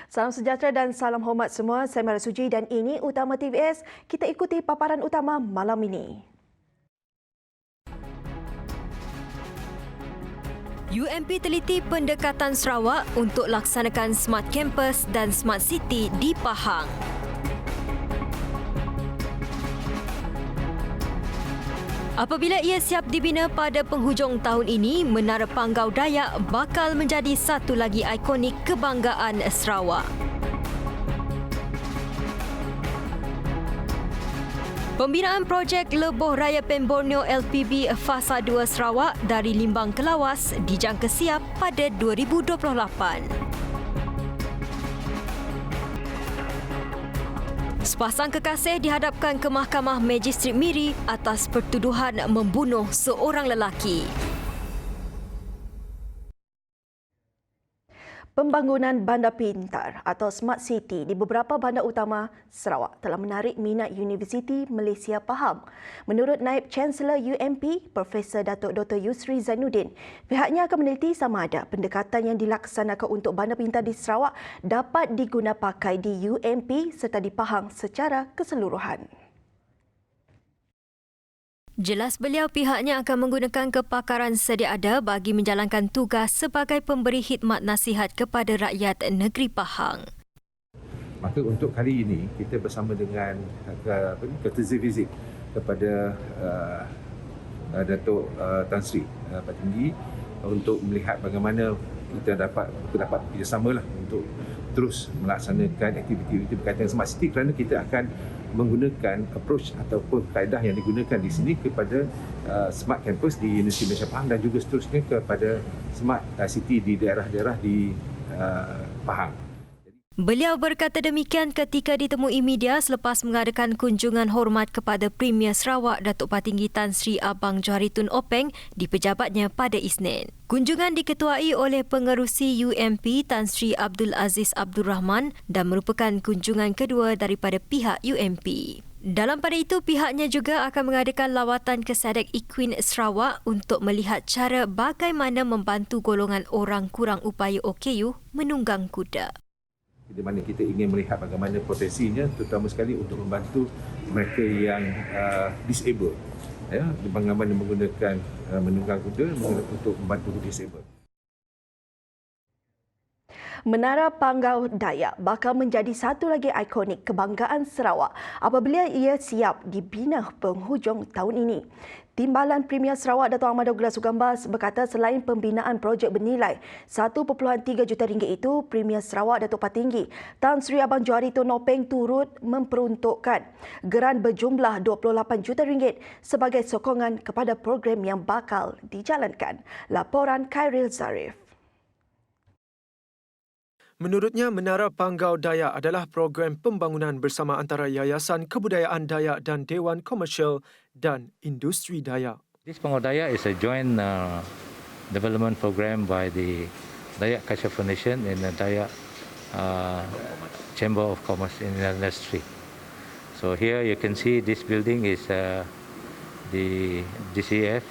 Salam sejahtera dan salam hormat semua. Saya Mara Suji dan ini Utama TVS. Kita ikuti paparan utama malam ini. UMP teliti pendekatan Sarawak untuk laksanakan Smart Campus dan Smart City di Pahang. Apabila ia siap dibina pada penghujung tahun ini, Menara Panggau Dayak bakal menjadi satu lagi ikonik kebanggaan Sarawak. Pembinaan projek Lebuh Raya Pen Borneo LPB Fasa 2 Sarawak dari Limbang ke Lawas dijangka siap pada 2028. Sepasang kekasih dihadapkan ke Mahkamah Magistrat Miri atas pertuduhan membunuh seorang lelaki. Pembangunan bandar pintar atau Smart City di beberapa bandar utama Sarawak telah menarik minat Universiti Malaysia Pahang. Menurut Naib Chancellor UMP, Profesor Datuk Dr. Yusri Zainuddin, pihaknya akan meneliti sama ada pendekatan yang dilaksanakan untuk bandar pintar di Sarawak dapat digunapakai di UMP serta di Pahang secara keseluruhan. Jelas beliau pihaknya akan menggunakan kepakaran sedia ada bagi menjalankan tugas sebagai pemberi khidmat nasihat kepada rakyat negeri Pahang. Maka untuk kali ini kita bersama dengan courtesy visit kepada Datuk Tan Sri Pak Tinggi untuk melihat bagaimana kita dapat bekerjasamalah untuk terus melaksanakan aktiviti berkaitan dengan Smart City, kerana kita akan menggunakan approach ataupun kaedah yang digunakan di sini kepada Smart Campus di Universiti Malaysia Pahang dan juga seterusnya kepada Smart City di daerah-daerah di Pahang. Beliau berkata demikian ketika ditemui media selepas mengadakan kunjungan hormat kepada Premier Sarawak Datuk Patinggi Tan Sri Abang Johari Tun Openg di pejabatnya pada Isnin. Kunjungan diketuai oleh pengerusi UMP Tan Sri Abdul Aziz Abdul Rahman dan merupakan kunjungan kedua daripada pihak UMP. Dalam pada itu, pihaknya juga akan mengadakan lawatan ke Sadek Equine Sarawak untuk melihat cara bagaimana membantu golongan orang kurang upaya OKU menunggang kuda. Di mana kita ingin melihat bagaimana potensinya, terutama sekali untuk membantu mereka yang disabled, ya, bagaimana menggunakan menunggang kuda untuk membantu disabled. Menara Panggau Dayak bakal menjadi satu lagi ikonik kebanggaan Sarawak apabila ia siap dibina penghujung tahun ini. Timbalan Premier Sarawak Dato' Ahmad Douglas Sugambas berkata selain pembinaan projek bernilai 1.3 juta ringgit itu, Premier Sarawak Datuk Patinggi Tan Sri Abang Johari Tun Openg turut memperuntukkan geran berjumlah 28 juta ringgit sebagai sokongan kepada program yang bakal dijalankan. Laporan Khairil Zarif. Menurutnya, Menara Panggau Dayak adalah program pembangunan bersama antara Yayasan Kebudayaan Dayak dan Dewan Komersial dan Industri Dayak. This Panggau Dayak is a joint development program by the Dayak Culture Foundation and the Dayak Chamber of Commerce and Industry. So here you can see this building is the DCF,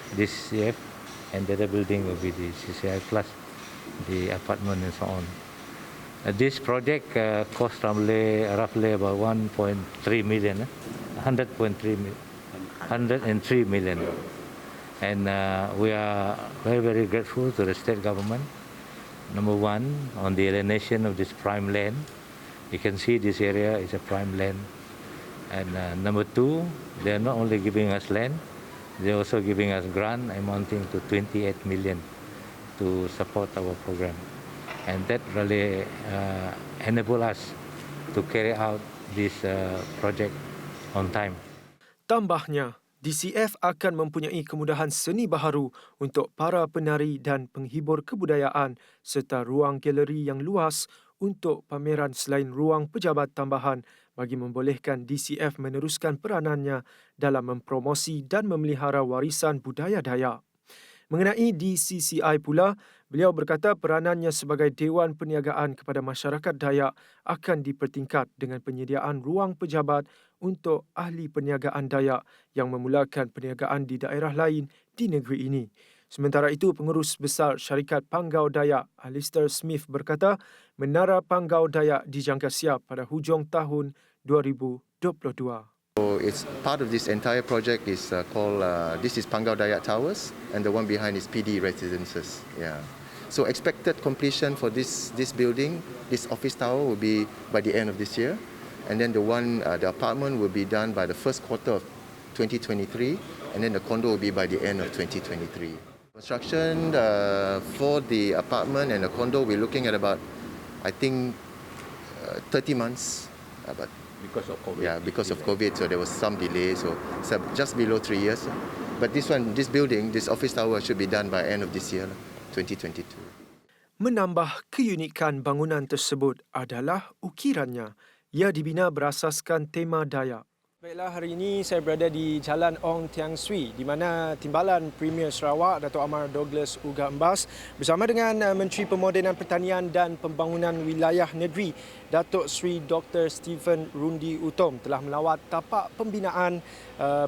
and the other building will be the CCI plus the apartment and so on. This project cost roughly about 1.3 million, 103 million. And we are very, very grateful to the state government. Number one, on the alienation of this prime land. You can see this area is a prime land. And number two, they are not only giving us land, they are also giving us grant amounting to 28 million to support our program. And that really enable us to carry out this project on time. Tambahnya, DCF akan mempunyai kemudahan seni baharu untuk para penari dan penghibur kebudayaan serta ruang galeri yang luas untuk pameran selain ruang pejabat tambahan bagi membolehkan DCF meneruskan peranannya dalam mempromosi dan memelihara warisan budaya Dayak. Mengenai DCCI pula, beliau berkata peranannya sebagai Dewan Perniagaan kepada masyarakat Dayak akan dipertingkat dengan penyediaan ruang pejabat untuk ahli perniagaan Dayak yang memulakan perniagaan di daerah lain di negeri ini. Sementara itu, Pengurus Besar Syarikat Panggau Dayak Alistair Smith berkata Menara Panggau Dayak dijangka siap pada hujung tahun 2022. So it's part of this entire project is called this is Panggau Dayak Towers, and the one behind is PD Residences. Yeah. So expected completion for this building, this office tower, will be by the end of this year, and then the apartment will be done by the first quarter of 2023, and then the condo will be by the end of 2023. Construction for the apartment and the condo, we're looking at about, I think, 30 months. But Because of COVID. yeah, because of COVID, so there was some delay, so just below 3 years. But this building, this office tower should be done by end of this year, 2022. Menambah keunikan bangunan tersebut adalah ukirannya. Ia dibina berasaskan tema Dayak. Baiklah, hari ini saya berada di Jalan Ong Tiang Sui di mana Timbalan Premier Sarawak Datuk Amar Douglas Uga Embas bersama dengan Menteri Pemodenan Pertanian dan Pembangunan Wilayah Negeri Datuk Seri Dr. Stephen Rundi Utom telah melawat tapak pembinaan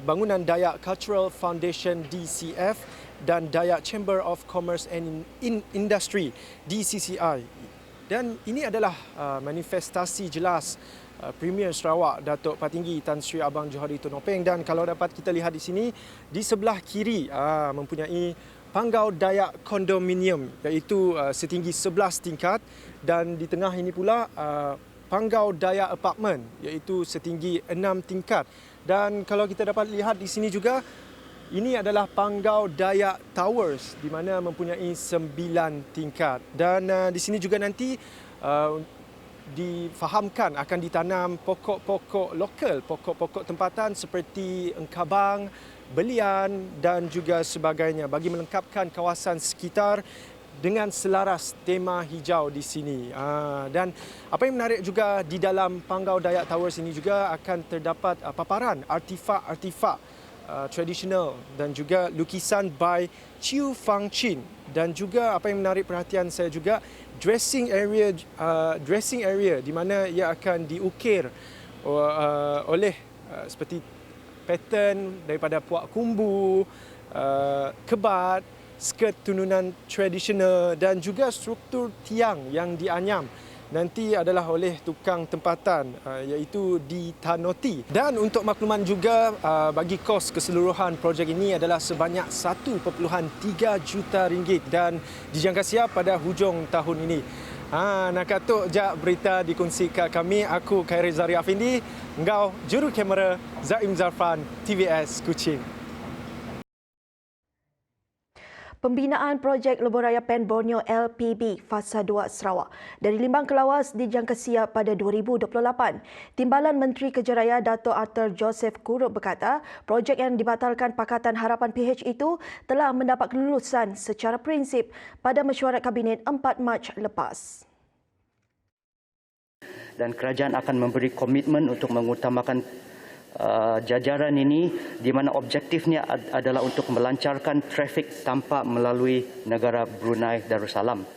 bangunan Dayak Cultural Foundation DCF dan Dayak Chamber of Commerce and Industry DCCI. Dan ini adalah manifestasi jelas Premier Sarawak Datuk Patinggi Tan Sri Abang Johari Tun Openg, dan kalau dapat kita lihat di sini di sebelah kiri mempunyai Panggau Dayak Kondominium iaitu setinggi 11 tingkat, dan di tengah ini pula Panggau Dayak Apartment iaitu setinggi 6 tingkat. Dan kalau kita dapat lihat di sini juga, ini adalah Panggau Dayak Towers di mana mempunyai 9 tingkat. Dan di sini juga nanti difahamkan akan ditanam pokok-pokok lokal, pokok-pokok tempatan seperti engkabang, belian dan juga sebagainya bagi melengkapkan kawasan sekitar dengan selaras tema hijau di sini. Dan apa yang menarik juga di dalam Panggau Dayak Towers ini juga akan terdapat paparan artifak-artifak tradisional dan juga lukisan by Chiu Fang Chin, dan juga apa yang menarik perhatian saya juga dressing area di mana ia akan diukir oleh seperti pattern daripada puak kumbu, kebat, skirt tununan tradisional dan juga struktur tiang yang dianyam nanti adalah oleh tukang tempatan iaitu di Tanoti. Dan untuk makluman juga bagi kos keseluruhan projek ini adalah sebanyak 1.3 juta ringgit dan dijangka siap pada hujung tahun ini. Nak katuk jak berita dikongsi kat kami. Aku Khairi Zari Afindi, engkau juru kamera Zaim Zarfan, TVS Kuching. Pembinaan projek Lebuh Raya Pen Borneo LPB Fasa 2 Sarawak dari Limbang ke Lawas dijangka siap pada 2028. Timbalan Menteri Kejaraya Dato' Arthur Joseph Kurup berkata, projek yang dibatalkan Pakatan Harapan PH itu telah mendapat kelulusan secara prinsip pada mesyuarat Kabinet 4 Mac lepas. Dan kerajaan akan memberi komitmen untuk mengutamakan jajaran ini, di mana objektifnya adalah untuk melancarkan trafik tanpa melalui negara Brunei Darussalam.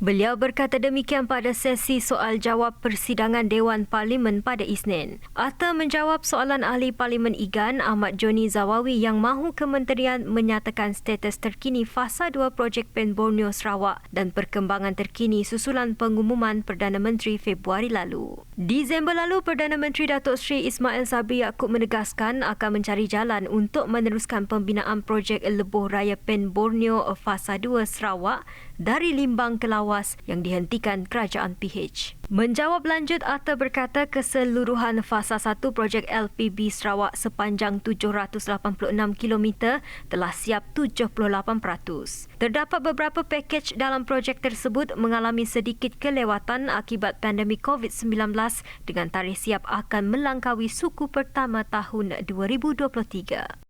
Beliau berkata demikian pada sesi soal jawab persidangan Dewan Parlimen pada Isnin. Arthur menjawab soalan Ahli Parlimen IGAN Ahmad Joni Zawawi yang mahu kementerian menyatakan status terkini fasa 2 projek Pen Borneo Sarawak dan perkembangan terkini susulan pengumuman Perdana Menteri Februari lalu. Disember lalu, Perdana Menteri Datuk Seri Ismail Sabri Yaakob menegaskan akan mencari jalan untuk meneruskan pembinaan projek Lebuh Raya Pen Borneo fasa 2 Sarawak dari Limbang ke Lawas yang dihentikan kerajaan PH. Menjawab lanjut, Arthur berkata keseluruhan fasa 1 projek LPB Sarawak sepanjang 786 km telah siap 78%. Terdapat beberapa pakej dalam projek tersebut mengalami sedikit kelewatan akibat pandemik COVID-19 dengan tarikh siap akan melangkaui suku pertama tahun 2023.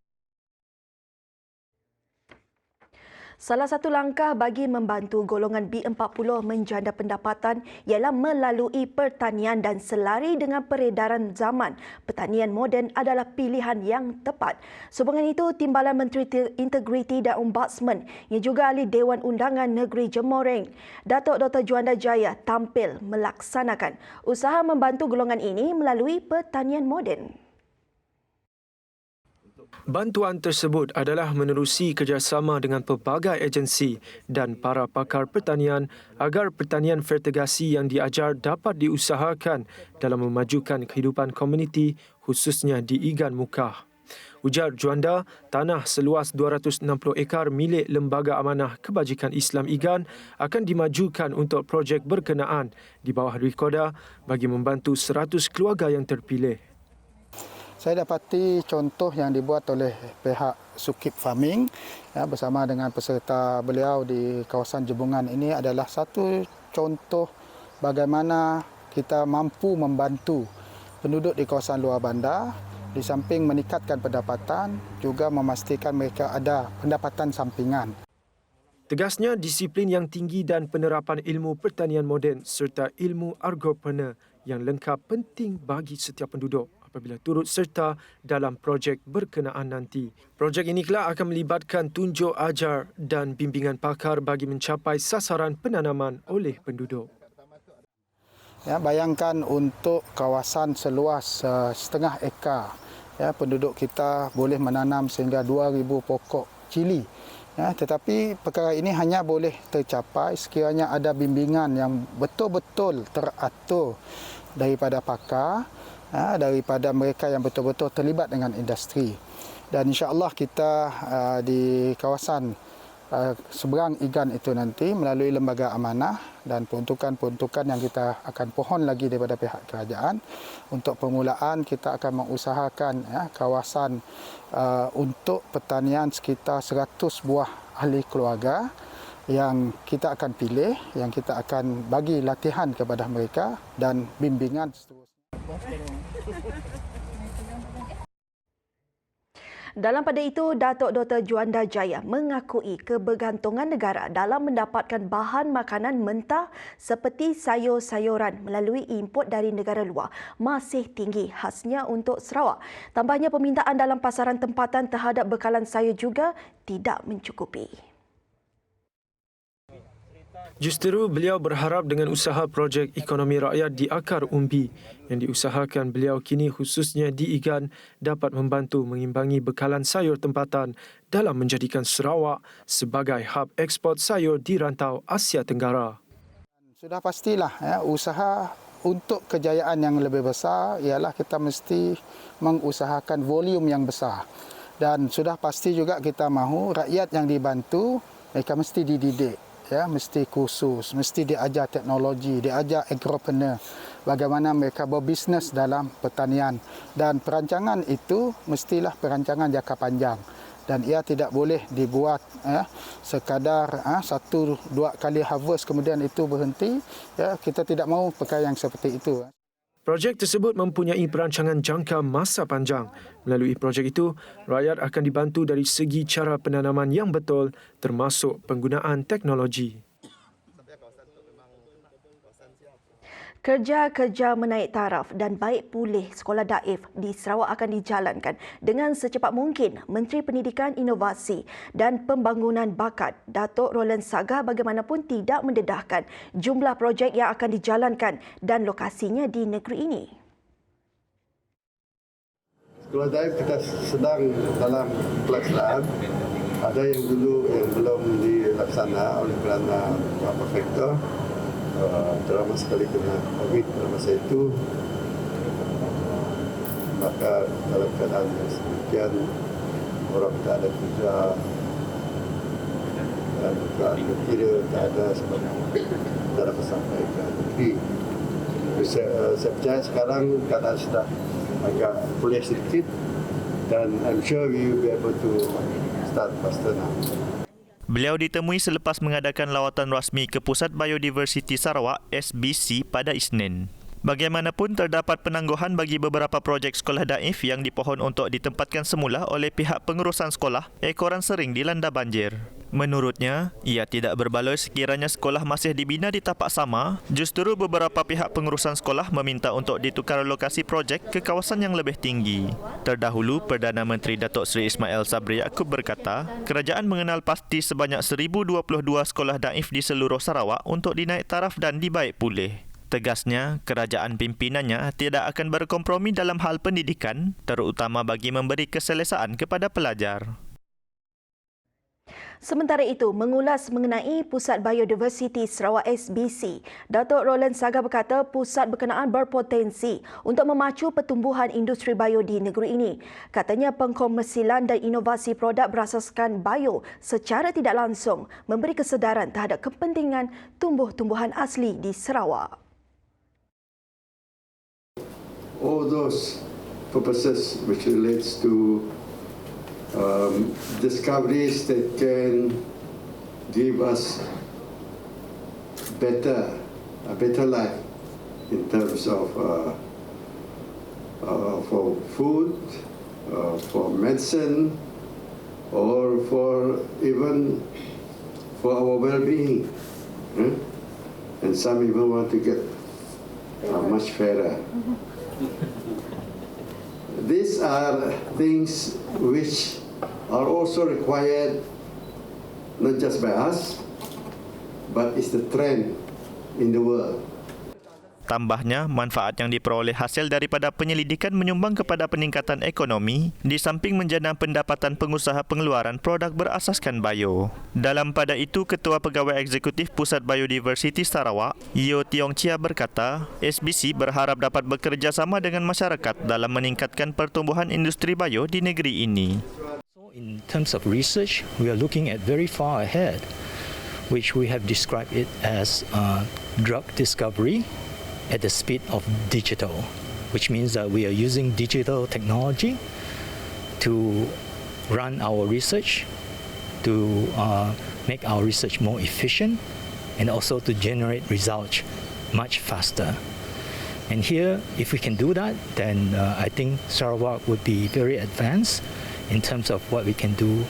Salah satu langkah bagi membantu golongan B40 menjana pendapatan ialah melalui pertanian dan selari dengan peredaran zaman. Pertanian moden adalah pilihan yang tepat. Sehubungan itu, Timbalan Menteri Integriti dan Ombudsman yang juga ahli Dewan Undangan Negeri Jemoreng, Datuk Dr. Juanda Jaya tampil melaksanakan usaha membantu golongan ini melalui pertanian moden. Untuk Bantuan tersebut adalah menerusi kerjasama dengan pelbagai agensi dan para pakar pertanian agar pertanian vertigasi yang diajar dapat diusahakan dalam memajukan kehidupan komuniti khususnya di Igan Mukah. Ujar Juanda, tanah seluas 260 ekar milik Lembaga Amanah Kebajikan Islam Igan akan dimajukan untuk projek berkenaan di bawah Rikoda bagi membantu 100 keluarga yang terpilih. Saya dapati contoh yang dibuat oleh pihak Sukip Farming bersama dengan peserta beliau di kawasan Jebungan ini adalah satu contoh bagaimana kita mampu membantu penduduk di kawasan luar bandar di samping meningkatkan pendapatan juga memastikan mereka ada pendapatan sampingan. Tegasnya, disiplin yang tinggi dan penerapan ilmu pertanian moden serta ilmu agropreneur yang lengkap penting bagi setiap penduduk apabila turut serta dalam projek berkenaan nanti. Projek ini kelak akan melibatkan tunjuk ajar dan bimbingan pakar bagi mencapai sasaran penanaman oleh penduduk. Ya, bayangkan untuk kawasan seluas setengah ekar, ya, penduduk kita boleh menanam sehingga 2,000 pokok cili. Ya, tetapi perkara ini hanya boleh tercapai sekiranya ada bimbingan yang betul-betul teratur daripada pakar, daripada mereka yang betul-betul terlibat dengan industri. Dan insya-Allah kita di kawasan seberang Igan itu nanti melalui Lembaga Amanah dan peruntukan-peruntukan yang kita akan pohon lagi daripada pihak kerajaan, untuk permulaan kita akan mengusahakan kawasan untuk pertanian sekitar 100 buah ahli keluarga yang kita akan pilih, yang kita akan bagi latihan kepada mereka dan bimbingan seterusnya. Dalam pada itu, Datuk Dr. Juanda Jaya mengakui kebergantungan negara dalam mendapatkan bahan makanan mentah seperti sayur-sayuran melalui import dari negara luar masih tinggi, khasnya untuk Sarawak. Tambahnya, permintaan dalam pasaran tempatan terhadap bekalan sayur juga tidak mencukupi. Justeru, beliau berharap dengan usaha projek ekonomi rakyat di akar umbi yang diusahakan beliau kini khususnya di Igan dapat membantu mengimbangi bekalan sayur tempatan dalam menjadikan Sarawak sebagai hub ekspor sayur di rantau Asia Tenggara. Sudah pastilah usaha untuk kejayaan yang lebih besar ialah kita mesti mengusahakan volume yang besar. Dan sudah pasti juga kita mahu rakyat yang dibantu mereka mesti dididik. Ya, mesti kursus, mesti diajar teknologi, diajar agropreneur, bagaimana mereka berbisnes dalam pertanian. Dan perancangan itu mestilah perancangan jangka panjang. Dan ia tidak boleh dibuat sekadar 1-2 kali harvest kemudian itu berhenti. Ya, kita tidak mahu perkara yang seperti itu. Projek tersebut mempunyai perancangan jangka masa panjang. Melalui projek itu, rakyat akan dibantu dari segi cara penanaman yang betul termasuk penggunaan teknologi. Kerja-kerja menaik taraf dan baik pulih sekolah daif di Sarawak akan dijalankan dengan secepat mungkin. Menteri Pendidikan, Inovasi dan Pembangunan Bakat, Datuk Roland Sagah bagaimanapun tidak mendedahkan jumlah projek yang akan dijalankan dan lokasinya di negeri ini. Sekolah daif kita sedang dalam pelaksanaan. Ada yang dulu yang belum dilaksana oleh kerana beberapa faktor. Terutama sekali kena COVID pada masa itu, maka dalam keadaan yang sedemikian orang tak ada kerja dan juga material tak ada sebab tak dapat sampai ke negeri. Saya percaya sekarang keadaan sudah agak pulih sedikit dan I'm sure we will be able to start faster now. Beliau ditemui selepas mengadakan lawatan rasmi ke Pusat Biodiversiti Sarawak SBC pada Isnin. Bagaimanapun terdapat penangguhan bagi beberapa projek sekolah daif yang dipohon untuk ditempatkan semula oleh pihak pengurusan sekolah ekoran sering dilanda banjir. Menurutnya, ia tidak berbaloi sekiranya sekolah masih dibina di tapak sama, justru beberapa pihak pengurusan sekolah meminta untuk ditukar lokasi projek ke kawasan yang lebih tinggi. Terdahulu, Perdana Menteri Datuk Seri Ismail Sabri Yaakob berkata, kerajaan mengenal pasti sebanyak 1,022 sekolah daif di seluruh Sarawak untuk dinaik taraf dan dibaik pulih. Tegasnya, kerajaan pimpinannya tidak akan berkompromi dalam hal pendidikan, terutama bagi memberi keselesaan kepada pelajar. Sementara itu, mengulas mengenai Pusat Biodiversiti Sarawak SBC, Datuk Roland Saga berkata pusat berkenaan berpotensi untuk memacu pertumbuhan industri bio di negeri ini. Katanya pengkomersilan dan inovasi produk berasaskan bio secara tidak langsung memberi kesedaran terhadap kepentingan tumbuh-tumbuhan asli di Sarawak. All those purposes which relates to discoveries that can give us a better life in terms of for food, for medicine, or for even for our well-being. And some even want to get much fairer. These are things which are also required not just by us, but it's the trend in the world. Tambahnya, manfaat yang diperoleh hasil daripada penyelidikan menyumbang kepada peningkatan ekonomi di samping menjana pendapatan pengusaha pengeluaran produk berasaskan bio. Dalam pada itu, Ketua Pegawai Eksekutif Pusat Biodiversiti Sarawak, Yeo Tiong Chia berkata, SBC berharap dapat bekerjasama dengan masyarakat dalam meningkatkan pertumbuhan industri bio di negeri ini. In terms of research, we are looking at very far ahead, which we have described it as drug discovery at the speed of digital, which means that we are using digital technology to run our research, to make our research more efficient, and also to generate results much faster. And here, if we can do that, then I think Sarawak would be very advanced in terms of what we can do.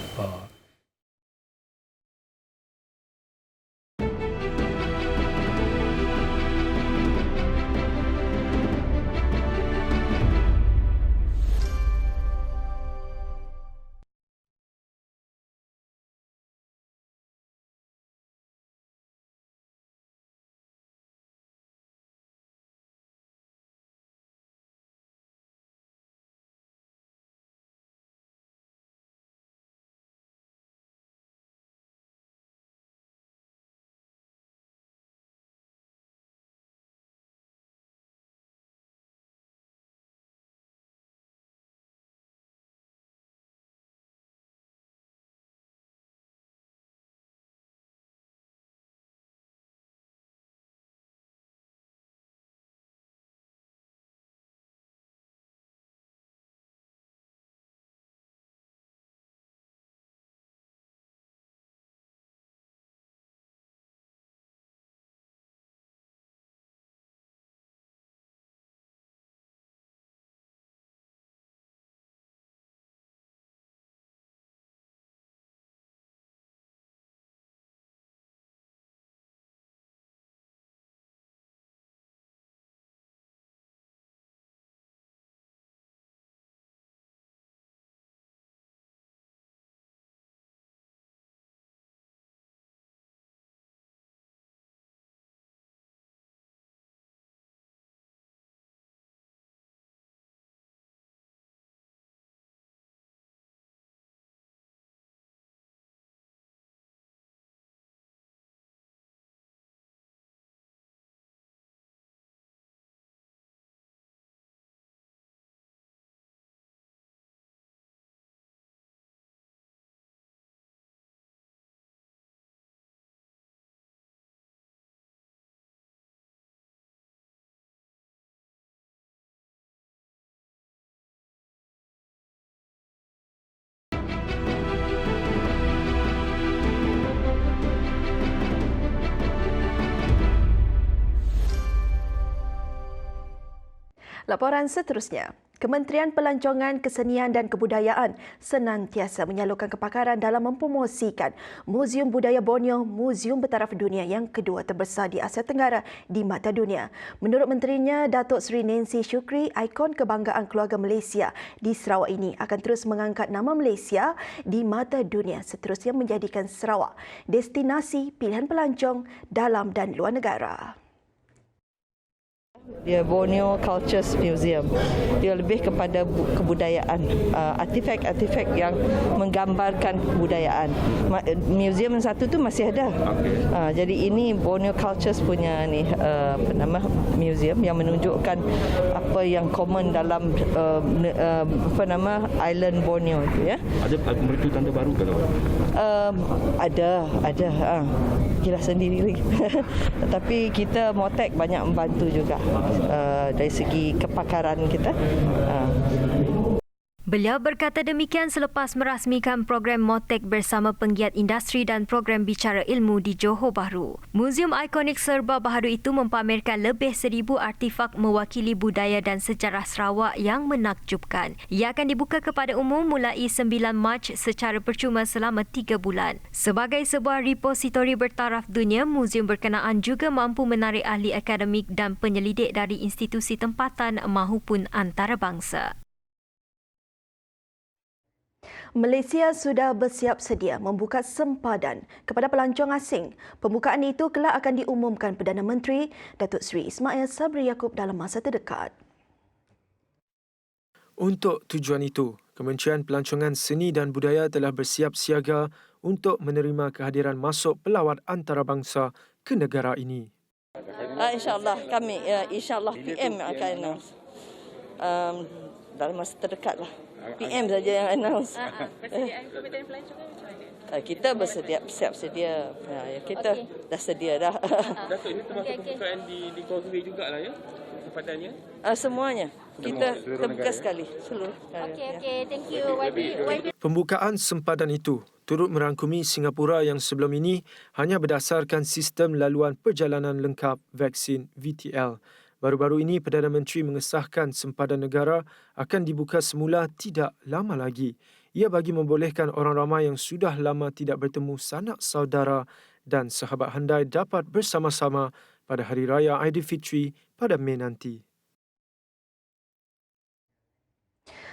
Laporan seterusnya. Kementerian Pelancongan, Kesenian dan Kebudayaan senantiasa menyalurkan kepakaran dalam mempromosikan Muzium Budaya Borneo, muzium bertaraf dunia yang kedua terbesar di Asia Tenggara di mata dunia. Menurut Menterinya, Datuk Seri Nancy Shukri, ikon kebanggaan keluarga Malaysia di Sarawak ini akan terus mengangkat nama Malaysia di mata dunia, seterusnya menjadikan Sarawak destinasi pilihan pelancong dalam dan luar negara. Dia Borneo Cultures Museum. Dia lebih kepada kebudayaan, artifak-artifak yang menggambarkan kebudayaan. Museum yang satu tu masih ada. Jadi ini Borneo Cultures punya ni museum yang menunjukkan apa yang common dalam island Borneo itu ya. Ada mereka tanda baru ke tak? Ada. Kira sendiri lagi. Tapi kita Motek banyak membantu juga dari segi kepakaran kita. Beliau berkata demikian selepas merasmikan program Motek bersama penggiat industri dan program bicara ilmu di Johor Bahru. Muzium ikonik serba baharu itu mempamerkan lebih 1,000 artifak mewakili budaya dan sejarah Sarawak yang menakjubkan. Ia akan dibuka kepada umum mulai 9 Mac secara percuma selama 3 bulan. Sebagai sebuah repositori bertaraf dunia, muzium berkenaan juga mampu menarik ahli akademik dan penyelidik dari institusi tempatan mahupun antarabangsa. Malaysia sudah bersiap sedia membuka sempadan kepada pelancong asing. Pembukaan itu kelak akan diumumkan Perdana Menteri Datuk Seri Ismail Sabri Yaakob dalam masa terdekat. Untuk tujuan itu, Kementerian Pelancongan Seni dan Budaya telah bersiap siaga untuk menerima kehadiran masuk pelawat antarabangsa ke negara ini. InsyaAllah kami, insyaAllah PM akan announce dalam masa terdekat lah. PM saja yang announce. Persediaan Kementerian Pelancongan macam mana? Kita bersiap sedia. Kita dah sedia dah. Datuk, ini termasuk pembukaan di Causeway jugalah ya? Sempadannya? Semuanya. Kita terbuka sekali. Seluruh. Okey, thank you YB. Pembukaan sempadan itu turut merangkumi Singapura yang sebelum ini hanya berdasarkan sistem laluan perjalanan lengkap vaksin VTL. Baru-baru ini, Perdana Menteri mengesahkan sempadan negara akan dibuka semula tidak lama lagi. Ia bagi membolehkan orang ramai yang sudah lama tidak bertemu sanak saudara dan sahabat handai dapat bersama-sama pada Hari Raya Aidilfitri pada Mei nanti.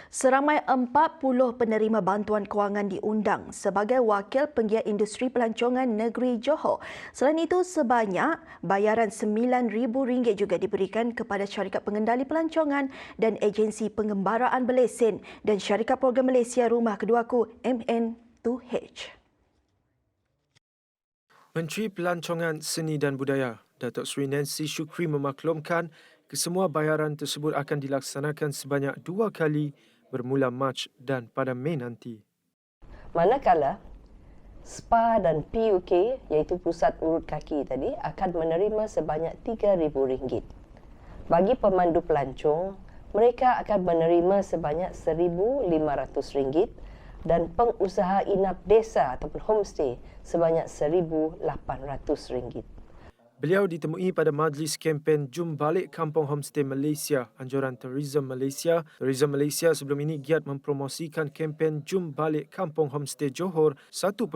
Seramai 40 penerima bantuan kewangan diundang sebagai wakil penggiat industri pelancongan negeri Johor. Selain itu, sebanyak bayaran RM9,000 juga diberikan kepada syarikat pengendali pelancongan dan agensi pengembaraan berlesen dan syarikat program Malaysia Rumah Keduaku MN2H. Menteri Pelancongan Seni dan Budaya Datuk Seri Nancy Shukri memaklumkan kesemua bayaran tersebut akan dilaksanakan sebanyak 2 kali bermula Mac dan pada Mei nanti. Manakala SPA dan PUK iaitu Pusat Urut Kaki tadi akan menerima sebanyak RM3,000. Bagi pemandu pelancong, mereka akan menerima sebanyak RM1,500 dan pengusaha inap desa ataupun homestay sebanyak RM1,800. Beliau ditemui pada majlis kempen Jom Balik Kampung Homestay Malaysia, anjuran Tourism Malaysia. Tourism Malaysia sebelum ini giat mempromosikan kempen Jom Balik Kampung Homestay Johor 1.0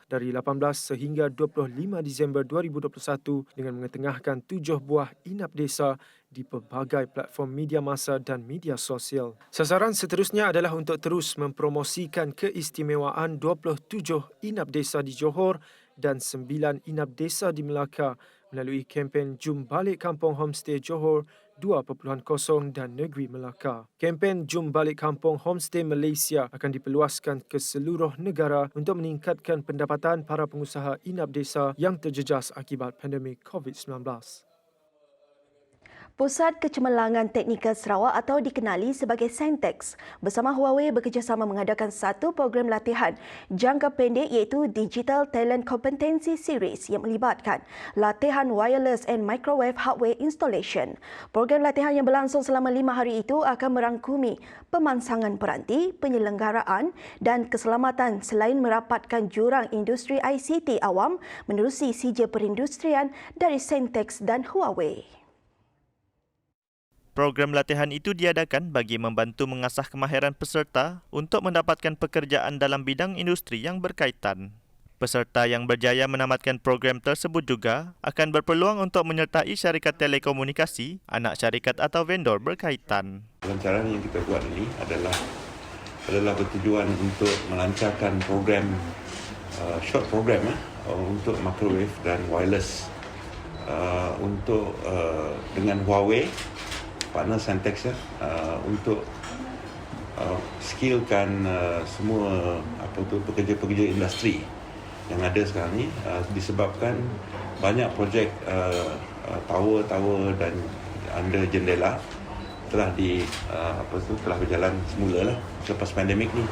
dari 18 sehingga 25 Disember 2021 dengan mengetengahkan 7 buah inap desa di pelbagai platform media masa dan media sosial. Sasaran seterusnya adalah untuk terus mempromosikan keistimewaan 27 inap desa di Johor dan 9 inap desa di Melaka melalui kempen Jom Balik Kampung Homestay Johor 2.0 dan Negeri Melaka. Kempen Jom Balik Kampung Homestay Malaysia akan diperluaskan ke seluruh negara untuk meningkatkan pendapatan para pengusaha inap desa yang terjejas akibat pandemik COVID-19. Pusat Kecemerlangan Teknikal Sarawak atau dikenali sebagai Saintex bersama Huawei bekerjasama mengadakan satu program latihan jangka pendek iaitu Digital Talent Competency Series yang melibatkan latihan wireless and microwave hardware installation. Program latihan yang berlangsung selama 5 hari itu akan merangkumi pemansangan peranti, penyelenggaraan dan keselamatan selain merapatkan jurang industri ICT awam menerusi sijil perindustrian dari Saintex dan Huawei. Program latihan itu diadakan bagi membantu mengasah kemahiran peserta untuk mendapatkan pekerjaan dalam bidang industri yang berkaitan. Peserta yang berjaya menamatkan program tersebut juga akan berpeluang untuk menyertai syarikat telekomunikasi, anak syarikat atau vendor berkaitan. Pelancaran yang kita buat ini adalah bertujuan untuk melancarkan program short program untuk microwave dan wireless untuk dengan Huawei, partner Sentex untuk skillkan semua pekerja-pekerja industri yang ada sekarang ni, disebabkan banyak projek tower dan under jendela telah telah berjalan semula lah selepas pandemik ni.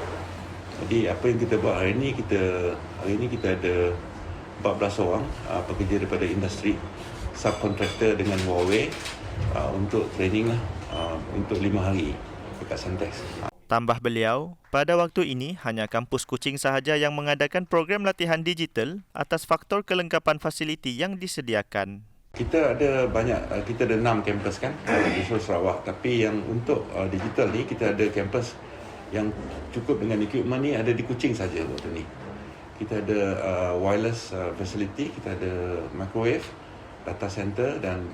Jadi apa yang kita buat hari ini kita ada 14 orang pekerja daripada industri subkontraktor dengan Huawei untuk training lah untuk 5 hari dekat Sentex. Tambah beliau, pada waktu ini hanya kampus Kuching sahaja yang mengadakan program latihan digital atas faktor kelengkapan fasiliti yang disediakan. Kita ada 6 kampus kan di seluruh Sarawak, tapi yang untuk digital ni kita ada kampus yang cukup dengan equipment ni ada di Kuching saja waktu ni. Kita ada wireless facility, kita ada microwave, data center dan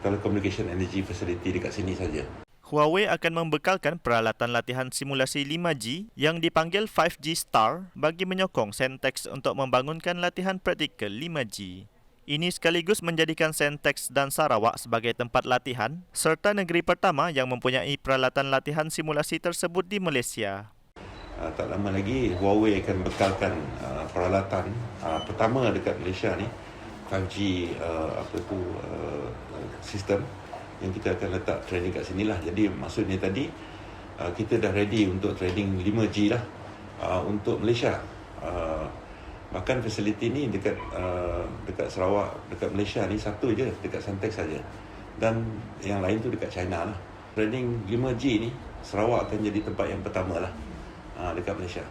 telecommunication energy facility dekat sini saja. Huawei akan membekalkan peralatan latihan simulasi 5G yang dipanggil 5G Star bagi menyokong Sentex untuk membangunkan latihan praktikal 5G. Ini sekaligus menjadikan Sentex dan Sarawak sebagai tempat latihan serta negeri pertama yang mempunyai peralatan latihan simulasi tersebut di Malaysia. Tak lama lagi Huawei akan bekalkan peralatan pertama dekat Malaysia ni, 5G sistem yang kita akan letak training kat sinilah. Jadi maksudnya tadi kita dah ready untuk training 5G lah untuk Malaysia. Bahkan fasiliti ni dekat Sarawak, dekat Malaysia ni satu je, dekat Sentex saja. Dan yang lain tu dekat China lah. Training 5G ni Sarawak akan jadi tempat yang pertama lah dekat Malaysia.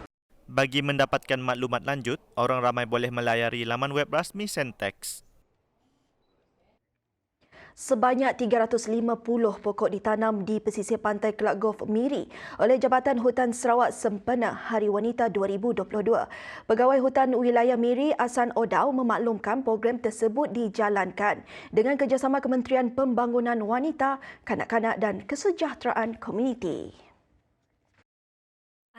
Bagi mendapatkan maklumat lanjut, orang ramai boleh melayari laman web rasmi Sentex. Sebanyak 350 pokok ditanam di pesisir pantai Kelab Golf Miri oleh Jabatan Hutan Sarawak sempena Hari Wanita 2022. Pegawai Hutan Wilayah Miri, Ahsan Odau, memaklumkan program tersebut dijalankan dengan kerjasama Kementerian Pembangunan Wanita, Kanak-kanak dan Kesejahteraan Komuniti.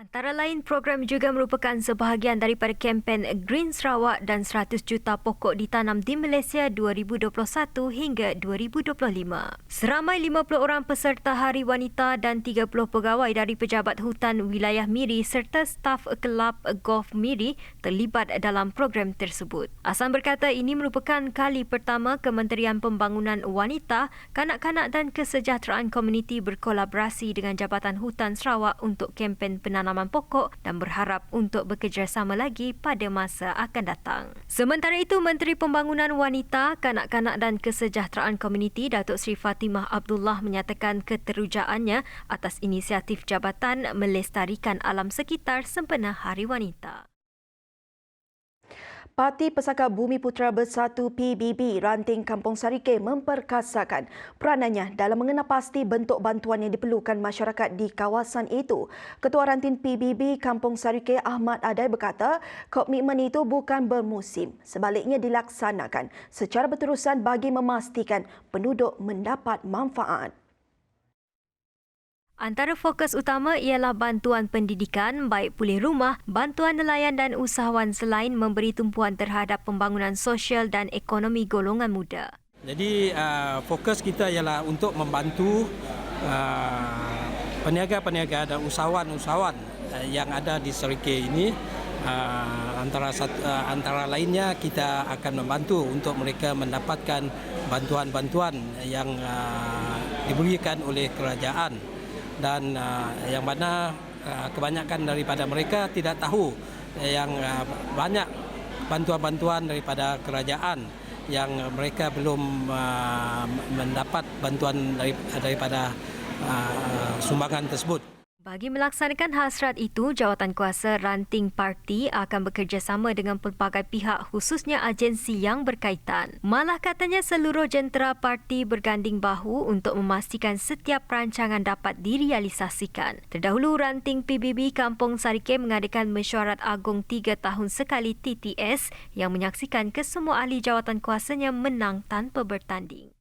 Antara lain, program juga merupakan sebahagian daripada kempen Green Sarawak dan 100 juta pokok ditanam di Malaysia 2021 hingga 2025. Seramai 50 orang peserta Hari Wanita dan 30 pegawai dari Pejabat Hutan Wilayah Miri serta staf Kelab Golf Miri terlibat dalam program tersebut. Ahsan berkata ini merupakan kali pertama Kementerian Pembangunan Wanita, Kanak-kanak dan Kesejahteraan Komuniti berkolaborasi dengan Jabatan Hutan Sarawak untuk kempen penanaman pokok dan berharap untuk bekerjasama lagi pada masa akan datang. Sementara itu, Menteri Pembangunan Wanita, Kanak-kanak dan Kesejahteraan Komuniti Datuk Seri Fatimah Abdullah menyatakan keterujaannya atas inisiatif jabatan melestarikan alam sekitar sempena Hari Wanita. Parti Pesaka Bumi Putera Bersatu PBB Ranting Kampung Sarike memperkasakan peranannya dalam mengenal pasti bentuk bantuan yang diperlukan masyarakat di kawasan itu. Ketua Ranting PBB Kampung Sarike Ahmad Adai berkata, komitmen itu bukan bermusim, sebaliknya dilaksanakan secara berterusan bagi memastikan penduduk mendapat manfaat. Antara fokus utama ialah bantuan pendidikan, baik pulih rumah, bantuan nelayan dan usahawan selain memberi tumpuan terhadap pembangunan sosial dan ekonomi golongan muda. Jadi fokus kita ialah untuk membantu peniaga-peniaga dan usahawan-usahawan yang ada di Sarike ini. Antara lainnya kita akan membantu untuk mereka mendapatkan bantuan-bantuan yang diberikan oleh kerajaan. Dan yang mana kebanyakan daripada mereka tidak tahu yang banyak bantuan-bantuan daripada kerajaan yang mereka belum mendapat bantuan daripada sumbangan tersebut. Bagi melaksanakan hasrat itu, Jawatankuasa Ranting Parti akan bekerjasama dengan pelbagai pihak khususnya agensi yang berkaitan. Malah katanya seluruh jentera parti berganding bahu untuk memastikan setiap rancangan dapat direalisasikan. Terdahulu, Ranting PBB Kampung Sarike mengadakan mesyuarat agung 3 tahun sekali TTS yang menyaksikan kesemua ahli jawatankuasanya menang tanpa bertanding.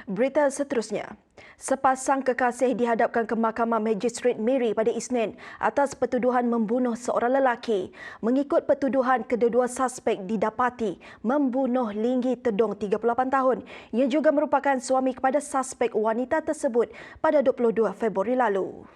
Berita seterusnya. Sepasang kekasih dihadapkan ke Mahkamah Magistrate Miri pada Isnin atas pertuduhan membunuh seorang lelaki. Mengikut pertuduhan, kedua-dua suspek didapati membunuh Linggi Tedong 38 tahun yang juga merupakan suami kepada suspek wanita tersebut pada 22 Februari lalu.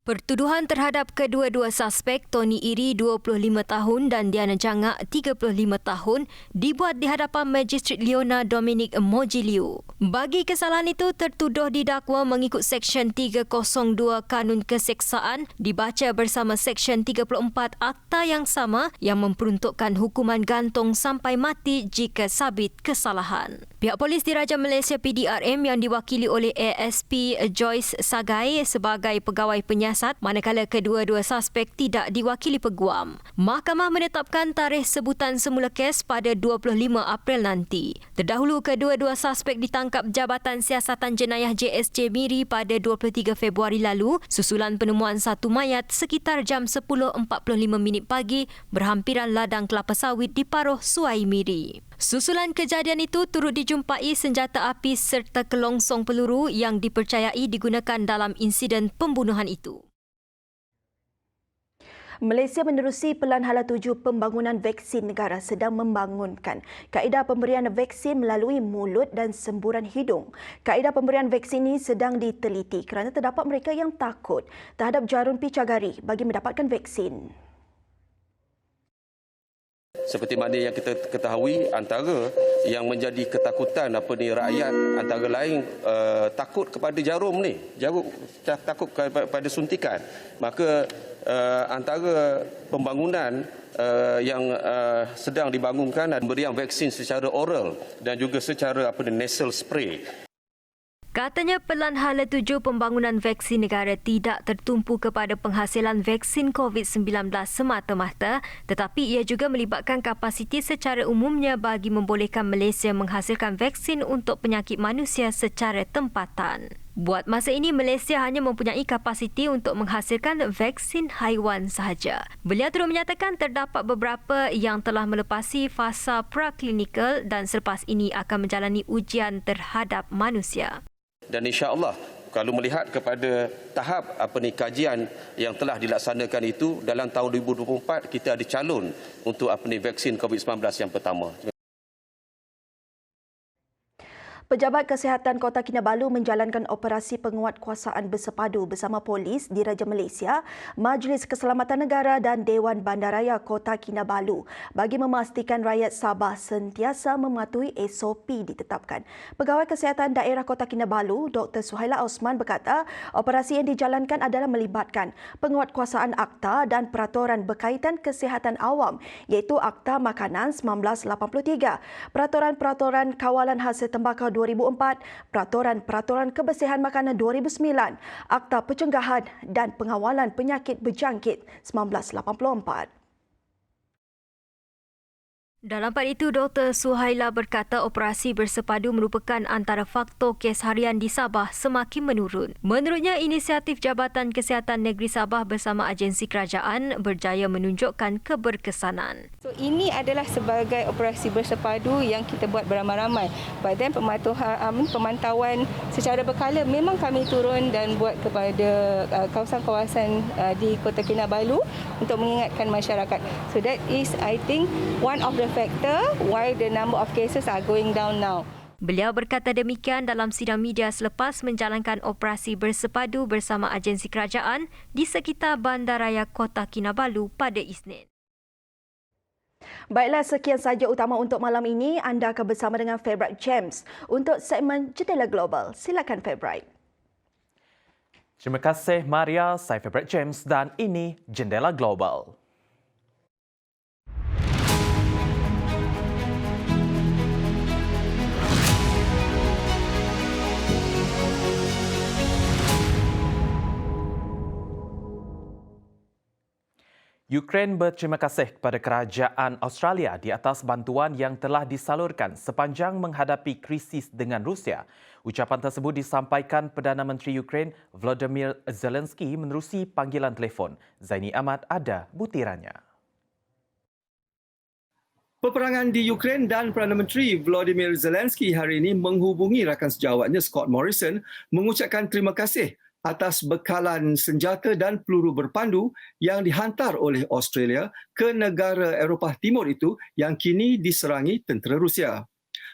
Pertuduhan terhadap kedua-dua suspek, Tony Iri 25 tahun dan Diana Jangak 35 tahun, dibuat di hadapan Magistrat Leona Dominic Mojiliu. Bagi kesalahan itu, tertuduh didakwa mengikut Seksyen 302 Kanun Keseksaan dibaca bersama Seksyen 34 Akta yang sama yang memperuntukkan hukuman gantung sampai mati jika sabit kesalahan. Pihak Polis Diraja Malaysia PDRM yang diwakili oleh ASP Joyce Sagai sebagai pegawai penyiasat, manakala kedua-dua suspek tidak diwakili peguam. Mahkamah menetapkan tarikh sebutan semula kes pada 25 April nanti. Terdahulu, kedua-dua suspek ditangkap Jabatan Siasatan Jenayah JSJ Miri pada 23 Februari lalu susulan penemuan satu mayat sekitar jam 10.45 pagi berhampiran ladang kelapa sawit di Paroh Suai Miri. Susulan kejadian itu turut dijumpai senjata api serta kelongsong peluru yang dipercayai digunakan dalam insiden pembunuhan itu. Malaysia menerusi Pelan Hala 7 Pembangunan Vaksin Negara sedang membangunkan kaedah pemberian vaksin melalui mulut dan semburan hidung. Kaedah pemberian vaksin ini sedang diteliti kerana terdapat mereka yang takut terhadap jarum picagari bagi mendapatkan vaksin. Seperti mana yang kita ketahui, antara yang menjadi ketakutan rakyat antara lain takut kepada jarum ni, takut kepada suntikan. Maka antara pembangunan yang sedang dibangunkan adalah pemberian vaksin secara oral dan juga secara nasal spray. Katanya Pelan Hala 7 Pembangunan Vaksin Negara tidak tertumpu kepada penghasilan vaksin COVID-19 semata-mata, tetapi ia juga melibatkan kapasiti secara umumnya bagi membolehkan Malaysia menghasilkan vaksin untuk penyakit manusia secara tempatan. Buat masa ini, Malaysia hanya mempunyai kapasiti untuk menghasilkan vaksin haiwan sahaja. Beliau turut menyatakan terdapat beberapa yang telah melepasi fasa praklinikal dan selepas ini akan menjalani ujian terhadap manusia. Dan insya-Allah kalau melihat kepada tahap kajian yang telah dilaksanakan itu, dalam tahun 2024 kita ada calon untuk vaksin COVID-19 yang pertama. Pejabat Kesihatan Kota Kinabalu menjalankan operasi penguatkuasaan bersepadu bersama polis Diraja Malaysia, Majlis Keselamatan Negara dan Dewan Bandaraya Kota Kinabalu bagi memastikan rakyat Sabah sentiasa mematuhi SOP ditetapkan. Pegawai Kesihatan Daerah Kota Kinabalu, Dr. Suhaila Osman berkata, operasi yang dijalankan adalah melibatkan penguatkuasaan akta dan peraturan berkaitan kesihatan awam iaitu Akta Makanan 1983, Peraturan-Peraturan Kawalan Hasil Tembakau 2004, Peraturan-Peraturan Kebersihan Makanan 2009, Akta Pencegahan dan Pengawalan Penyakit Berjangkit 1984. Dalam pada itu, Dr. Suhaila berkata operasi bersepadu merupakan antara faktor kes harian di Sabah semakin menurun. Menurutnya, inisiatif Jabatan Kesihatan Negeri Sabah bersama agensi kerajaan berjaya menunjukkan keberkesanan. So, ini adalah sebagai operasi bersepadu yang kita buat beramai-ramai. Badan pemantauan secara berkala memang kami turun dan buat kepada kawasan-kawasan di Kota Kinabalu untuk mengingatkan masyarakat. So that is, I think, one of the factor why the number of cases are going down now. Beliau berkata demikian dalam sidang media selepas menjalankan operasi bersepadu bersama agensi kerajaan di sekitar Bandaraya Kota Kinabalu pada Isnin. Baiklah, sekian sahaja utama untuk malam ini. Anda akan bersama dengan Februari James untuk segmen Jendela Global. Silakan Februari. Terima kasih Maria, saya Februari James dan ini Jendela Global. Ukraine berterima kasih kepada kerajaan Australia di atas bantuan yang telah disalurkan sepanjang menghadapi krisis dengan Rusia. Ucapan tersebut disampaikan Perdana Menteri Ukraine Volodymyr Zelensky menerusi panggilan telefon. Zaini Ahmad ada butirannya. Peperangan di Ukraine dan Perdana Menteri Volodymyr Zelensky hari ini menghubungi rakan sejawatnya Scott Morrison mengucapkan terima kasih atas bekalan senjata dan peluru berpandu yang dihantar oleh Australia ke negara Eropah Timur itu yang kini diserangi tentera Rusia.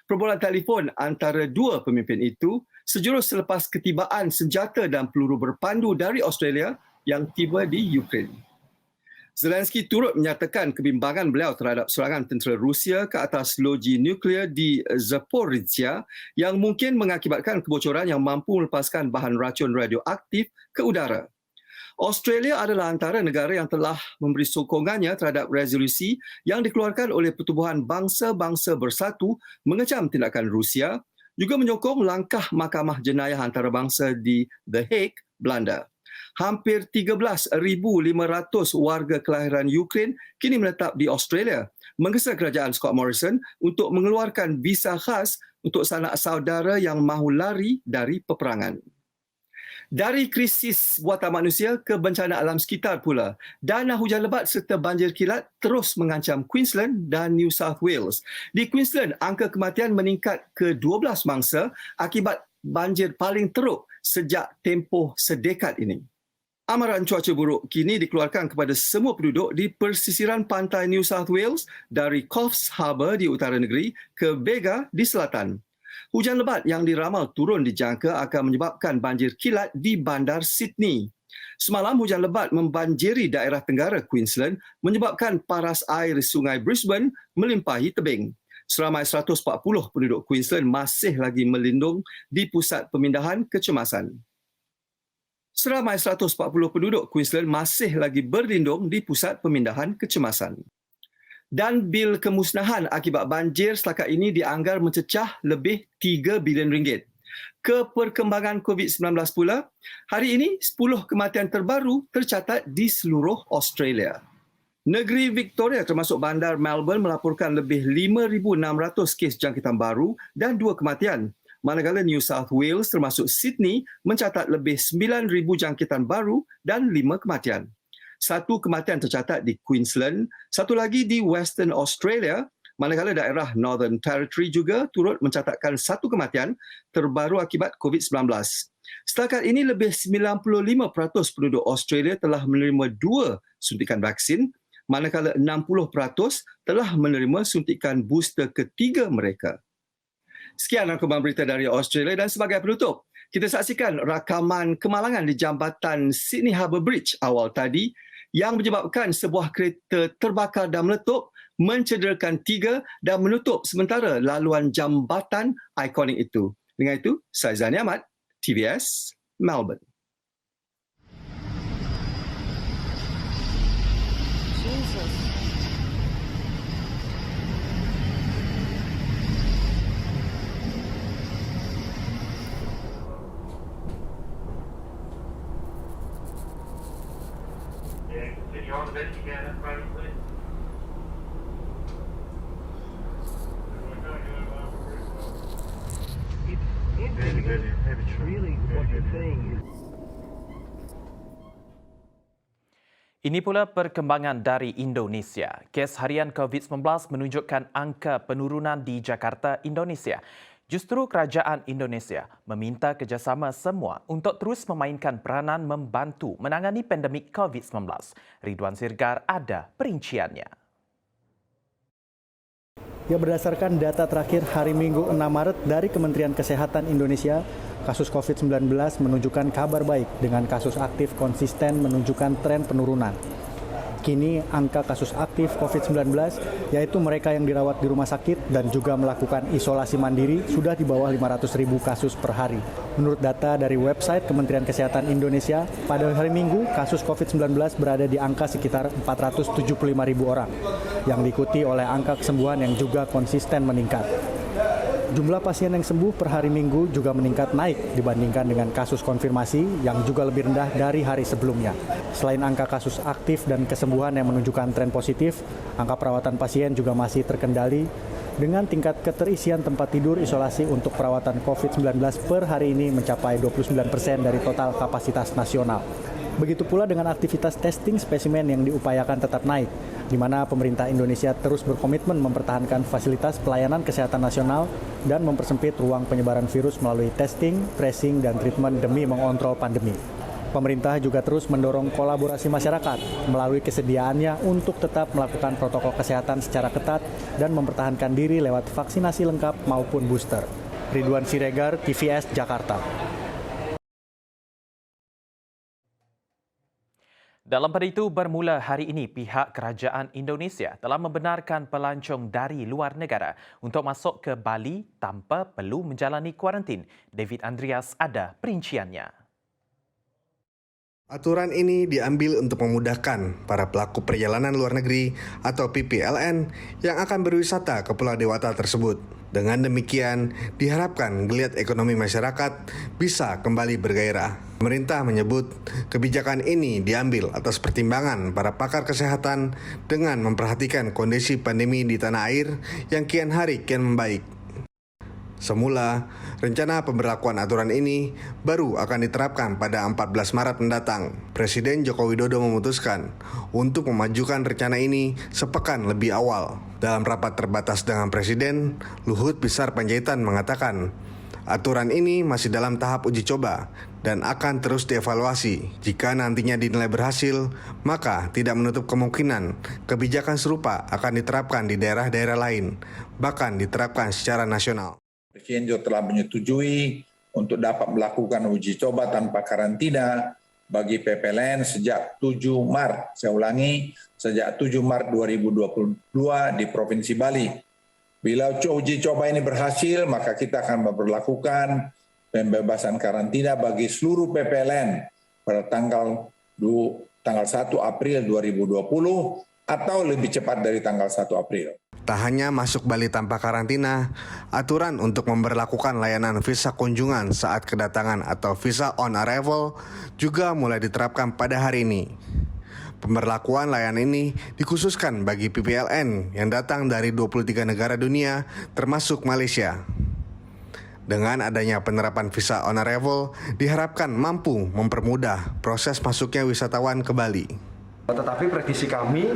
Perbualan telefon antara dua pemimpin itu sejurus selepas ketibaan senjata dan peluru berpandu dari Australia yang tiba di Ukraine. Zelensky turut menyatakan kebimbangan beliau terhadap serangan tentera Rusia ke atas loji nuklear di Zaporizhia yang mungkin mengakibatkan kebocoran yang mampu melepaskan bahan racun radioaktif ke udara. Australia adalah antara negara yang telah memberi sokongannya terhadap resolusi yang dikeluarkan oleh Pertubuhan Bangsa-Bangsa Bersatu mengecam tindakan Rusia, juga menyokong langkah Mahkamah Jenayah Antarabangsa di The Hague, Belanda. Hampir 13,500 warga kelahiran Ukraine kini menetap di Australia, menggesa kerajaan Scott Morrison untuk mengeluarkan visa khas untuk sanak saudara yang mahu lari dari peperangan. Dari krisis buatan manusia ke bencana alam sekitar pula, dana hujan lebat serta banjir kilat terus mengancam Queensland dan New South Wales. Di Queensland, angka kematian meningkat ke 12 mangsa akibat banjir paling teruk sejak tempoh sedekad ini. Amaran cuaca buruk kini dikeluarkan kepada semua penduduk di persisiran pantai New South Wales dari Coffs Harbour di utara negeri ke Bega di selatan. Hujan lebat yang diramal turun dijangka akan menyebabkan banjir kilat di bandar Sydney. Semalam hujan lebat membanjiri daerah tenggara Queensland menyebabkan paras air Sungai Brisbane melimpahi tebing. Seramai 140 penduduk Queensland masih lagi melindung di pusat pemindahan kecemasan. Seramai 140 penduduk Queensland masih lagi berlindung di pusat pemindahan kecemasan. Dan bil kemusnahan akibat banjir setakat ini dianggar mencecah lebih 3 bilion ringgit. Ke perkembangan COVID-19 pula, hari ini 10 kematian terbaru tercatat di seluruh Australia. Negeri Victoria termasuk bandar Melbourne melaporkan lebih 5,600 kes jangkitan baru dan 2 kematian. Manakala New South Wales termasuk Sydney mencatat lebih 9,000 jangkitan baru dan 5 kematian. 1 kematian tercatat di Queensland, 1 lagi di Western Australia, manakala daerah Northern Territory juga turut mencatatkan 1 kematian terbaru akibat COVID-19. Setakat ini lebih 95% penduduk Australia telah menerima 2 suntikan vaksin, manakala 60% telah menerima suntikan booster ketiga mereka. Sekian rangkuman berita dari Australia dan sebagai penutup, kita saksikan rakaman kemalangan di jambatan Sydney Harbour Bridge awal tadi yang menyebabkan sebuah kereta terbakar dan meletup, mencederakan 3 dan menutup sementara laluan jambatan ikonik itu. Dengan itu, saya Zani Ahmad, TVS, Melbourne. Ini pula perkembangan dari Indonesia. Kes harian COVID-19 menunjukkan angka penurunan di Jakarta, Indonesia. Justru kerajaan Indonesia meminta kerjasama semua untuk terus memainkan peranan membantu menangani pandemik COVID-19. Ridwan Sirgar ada perinciannya. Ya, berdasarkan data terakhir hari Minggu 6 Maret dari Kementerian Kesehatan Indonesia, kasus COVID-19 menunjukkan kabar baik dengan kasus aktif konsisten menunjukkan tren penurunan. Kini angka kasus aktif COVID-19, yaitu mereka yang dirawat di rumah sakit dan juga melakukan isolasi mandiri, sudah di bawah 500.000 kasus per hari. Menurut data dari website Kementerian Kesehatan Indonesia, pada hari Minggu kasus COVID-19 berada di angka sekitar 475.000 orang, yang diikuti oleh angka kesembuhan yang juga konsisten meningkat. Jumlah pasien yang sembuh per hari Minggu juga meningkat naik dibandingkan dengan kasus konfirmasi yang juga lebih rendah dari hari sebelumnya. Selain angka kasus aktif dan kesembuhan yang menunjukkan tren positif, angka perawatan pasien juga masih terkendali dengan tingkat keterisian tempat tidur isolasi untuk perawatan COVID-19 per hari ini mencapai 29% dari total kapasitas nasional. Begitu pula dengan aktivitas testing spesimen yang diupayakan tetap naik. di mana pemerintah Indonesia terus berkomitmen mempertahankan fasilitas pelayanan kesehatan nasional dan mempersempit ruang penyebaran virus melalui testing, tracing, dan treatment demi mengontrol pandemi. Pemerintah juga terus mendorong kolaborasi masyarakat melalui kesediaannya untuk tetap melakukan protokol kesehatan secara ketat dan mempertahankan diri lewat vaksinasi lengkap maupun booster. Ridwan Siregar, TVS, Jakarta. Dalam pada itu, bermula hari ini pihak kerajaan Indonesia telah membenarkan pelancong dari luar negara untuk masuk ke Bali tanpa perlu menjalani kuarantin. David Andreas ada perinciannya. Aturan ini diambil untuk memudahkan para pelaku perjalanan luar negeri atau PPLN yang akan berwisata ke Pulau Dewata tersebut. Dengan demikian, diharapkan geliat ekonomi masyarakat bisa kembali bergairah. Pemerintah menyebut kebijakan ini diambil atas pertimbangan para pakar kesehatan dengan memperhatikan kondisi pandemi di tanah air yang kian hari kian membaik. Semula, rencana pemberlakuan aturan ini baru akan diterapkan pada 14 Maret mendatang. Presiden Joko Widodo memutuskan untuk memajukan rencana ini sepekan lebih awal. Dalam rapat terbatas dengan Presiden, Luhut Binsar Panjaitan mengatakan, aturan ini masih dalam tahap uji coba dan akan terus dievaluasi. Jika nantinya dinilai berhasil, maka tidak menutup kemungkinan kebijakan serupa akan diterapkan di daerah-daerah lain, bahkan diterapkan secara nasional. Presiden juga telah menyetujui untuk dapat melakukan uji coba tanpa karantina bagi PPLN sejak 7 Maret. Saya ulangi, sejak 7 Maret 2022 di Provinsi Bali. Bila uji coba ini berhasil, maka kita akan memperlakukan pembebasan karantina bagi seluruh PPLN pada tanggal 1 April 2020 atau lebih cepat dari tanggal 1 April. Tak hanya masuk Bali tanpa karantina, aturan untuk memberlakukan layanan visa kunjungan saat kedatangan atau visa on arrival juga mulai diterapkan pada hari ini. Pemberlakuan layanan ini dikhususkan bagi PPLN yang datang dari 23 negara dunia termasuk Malaysia. Dengan adanya penerapan visa on arrival, diharapkan mampu mempermudah proses masuknya wisatawan ke Bali. Tetapi prediksi kami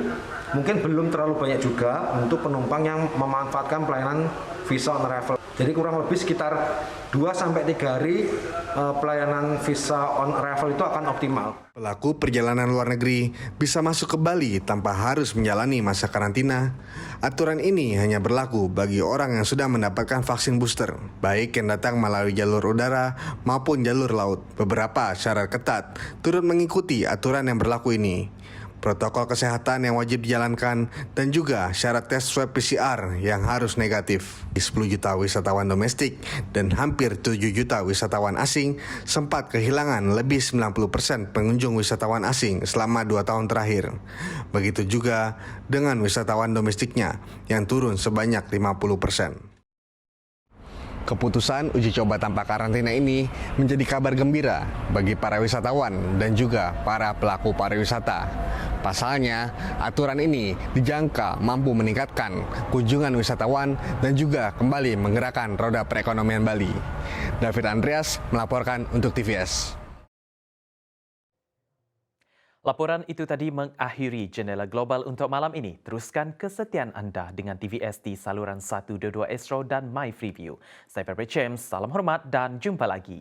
mungkin belum terlalu banyak juga untuk penumpang yang memanfaatkan pelayanan visa on arrival. Jadi kurang lebih sekitar 2-3 hari pelayanan visa on arrival itu akan optimal. Pelaku perjalanan luar negeri bisa masuk ke Bali tanpa harus menjalani masa karantina. Aturan ini hanya berlaku bagi orang yang sudah mendapatkan vaksin booster, baik yang datang melalui jalur udara maupun jalur laut. Beberapa syarat ketat turut mengikuti aturan yang berlaku ini. Protokol kesehatan yang wajib dijalankan, dan juga syarat tes swab PCR yang harus negatif. 10 juta wisatawan domestik dan hampir 7 juta wisatawan asing sempat kehilangan lebih 90% pengunjung wisatawan asing selama 2 tahun terakhir. Begitu juga dengan wisatawan domestiknya yang turun sebanyak 50%. Keputusan uji coba tanpa karantina ini menjadi kabar gembira bagi para wisatawan dan juga para pelaku pariwisata. Pasalnya, aturan ini dijangka mampu meningkatkan kunjungan wisatawan dan juga kembali menggerakkan roda perekonomian Bali. David Andreas melaporkan untuk TVS. Laporan itu tadi mengakhiri Jendela Global untuk malam ini. Teruskan kesetiaan anda dengan TVS di saluran 122 Astro dan My Freeview. Saya Pepe James, salam hormat dan jumpa lagi.